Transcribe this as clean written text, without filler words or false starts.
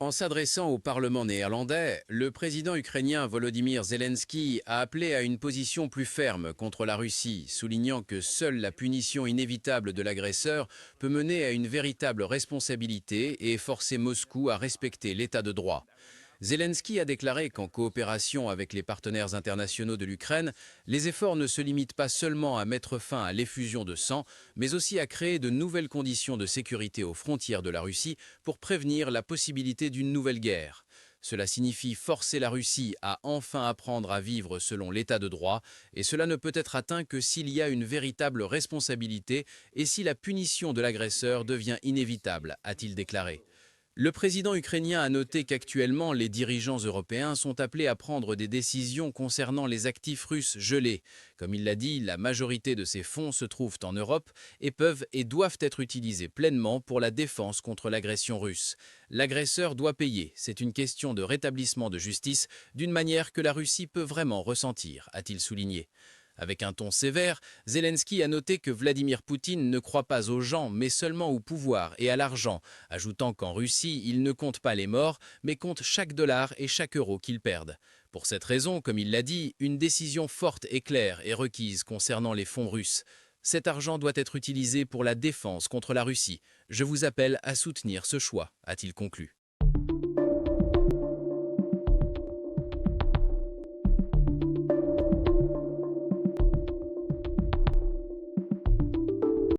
En s'adressant au Parlement néerlandais, le président ukrainien Volodymyr Zelensky a appelé à une position plus ferme contre la Russie, soulignant que seule la punition inévitable de l'agresseur peut mener à une véritable responsabilité et forcer Moscou à respecter l'état de droit. Zelensky a déclaré qu'en coopération avec les partenaires internationaux de l'Ukraine, les efforts ne se limitent pas seulement à mettre fin à l'effusion de sang, mais aussi à créer de nouvelles conditions de sécurité aux frontières de la Russie pour prévenir la possibilité d'une nouvelle guerre. Cela signifie forcer la Russie à enfin apprendre à vivre selon l'état de droit, et cela ne peut être atteint que s'il y a une véritable responsabilité et si la punition de l'agresseur devient inévitable, a-t-il déclaré. Le président ukrainien a noté qu'actuellement, les dirigeants européens sont appelés à prendre des décisions concernant les actifs russes gelés. Comme il l'a dit, la majorité de ces fonds se trouvent en Europe et peuvent et doivent être utilisés pleinement pour la défense contre l'agression russe. L'agresseur doit payer, c'est une question de rétablissement de justice d'une manière que la Russie peut vraiment ressentir, a-t-il souligné. Avec un ton sévère, Zelensky a noté que Vladimir Poutine ne croit pas aux gens, mais seulement au pouvoir et à l'argent, ajoutant qu'en Russie, il ne compte pas les morts, mais compte chaque dollar et chaque euro qu'ils perdent. Pour cette raison, comme il l'a dit, une décision forte et claire est requise concernant les fonds russes. Cet argent doit être utilisé pour la défense contre la Russie. Je vous appelle à soutenir ce choix, a-t-il conclu.